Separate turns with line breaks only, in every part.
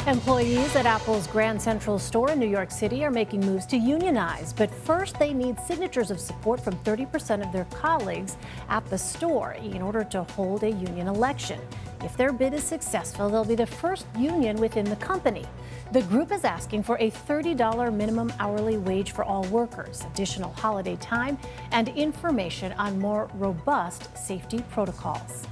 Employees at Apple's Grand Central store in New York City are making moves to unionize, but first they need signatures of support from 30% of their colleagues at the store in order to hold a union election. If their bid is successful, they'll be the first union within the company. The group is asking for a $30 minimum hourly wage for all workers, additional holiday time, and information on more robust safety protocols.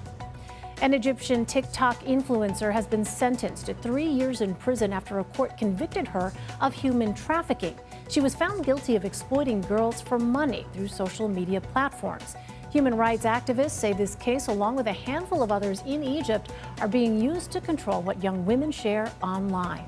An Egyptian TikTok influencer has been sentenced to 3 years in prison after a court convicted her of human trafficking. She was found guilty of exploiting girls for money through social media platforms. Human rights activists say this case, along with a handful of others in Egypt, are being used to control what young women share online.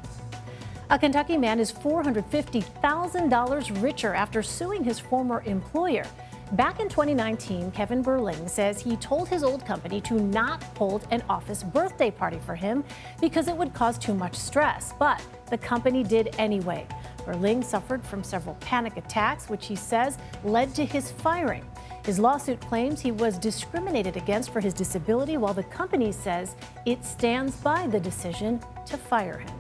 A Kentucky man is $450,000 richer after suing his former employer. Back in 2019, Kevin Berling says he told his old company to not hold an office birthday party for him because it would cause too much stress, but the company did anyway. Berling suffered from several panic attacks, which he says led to his firing. His lawsuit claims he was discriminated against for his disability, while the company says it stands by the decision to fire him.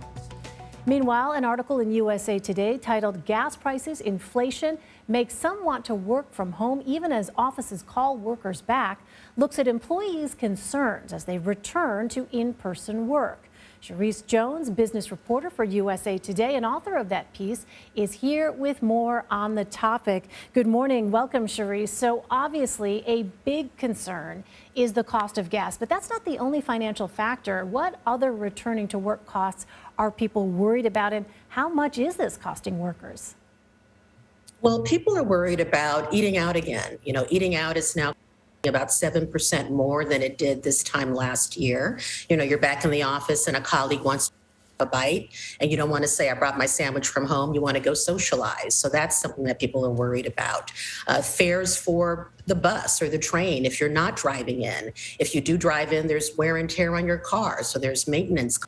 Meanwhile, an article in USA Today titled "Gas Prices, Inflation Makes Some Want to Work from Home Even as Offices Call Workers Back" looks at employees' concerns as they return to in-person work. Cherise Jones, business reporter for USA Today and author of that piece, is here with more on the topic. Good morning. Welcome, Cherise. So obviously a big concern is the cost of gas, but that's not the only financial factor. What other returning to work costs are people worried about, and how much is this costing workers?
Well, people are worried about eating out again. Eating out is now about 7% more than it did this time last year. You're back in the office and a colleague wants a bite and you don't want to say, "I brought my sandwich from home." You want to go socialize. So that's something that people are worried about. Fares for the bus or the train if you're not driving in. If you do drive in, there's wear and tear on your car. So there's maintenance.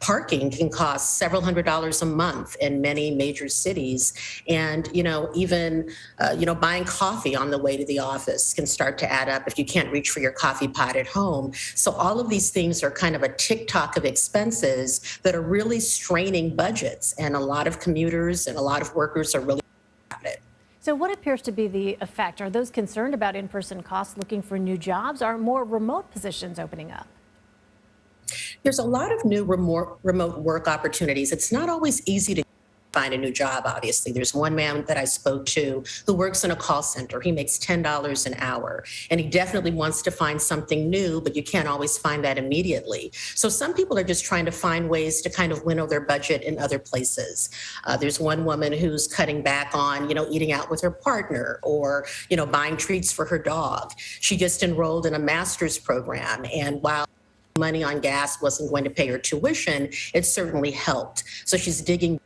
Parking can cost several $100s a month in many major cities. And, even, buying coffee on the way to the office can start to add up if you can't reach for your coffee pot at home. So all of these things are kind of a TikTok of expenses that are really straining budgets. And a lot of commuters and a lot of workers are really about it.
So what appears to be the effect? Are those concerned about in-person costs looking for new jobs? Are more remote positions opening up?
There's a lot of new remote work opportunities. It's not always easy to find a new job, obviously. There's one man that I spoke to who works in a call center. He makes $10 an hour, and he definitely wants to find something new, but you can't always find that immediately. So some people are just trying to find ways to kind of winnow their budget in other places. There's one woman who's cutting back on, eating out with her partner or, buying treats for her dog. She just enrolled in a master's program, and while money on gas wasn't going to pay her tuition, it certainly helped. So she's digging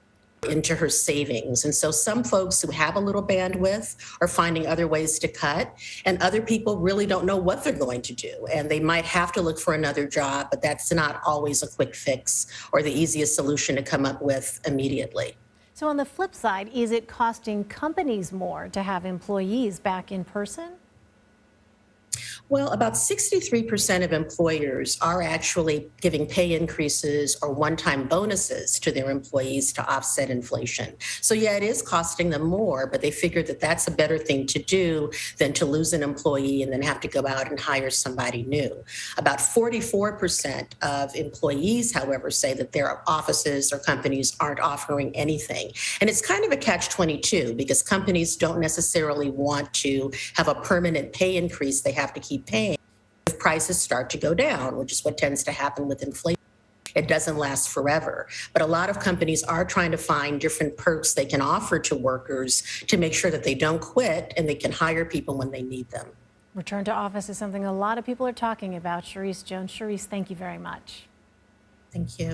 into her savings. And so some folks who have a little bandwidth are finding other ways to cut, and other people really don't know what they're going to do. And they might have to look for another job, but that's not always a quick fix or the easiest solution to come up with immediately.
So on the flip side, is it costing companies more to have employees back in person?
Well, about 63% of employers are actually giving pay increases or one-time bonuses to their employees to offset inflation. So yeah, it is costing them more, but they figured that that's a better thing to do than to lose an employee and then have to go out and hire somebody new. About 44% of employees, however, say that their offices or companies aren't offering anything. And it's kind of a catch-22 because companies don't necessarily want to have a permanent pay increase they have to keep paying if prices start to go down, which is what tends to happen with inflation. It doesn't last forever. But a lot of companies are trying to find different perks they can offer to workers to make sure that they don't quit and they can hire people when they need them.
Return to office is something a lot of people are talking about. Cherise Jones. Cherise, thank you very much.
Thank you.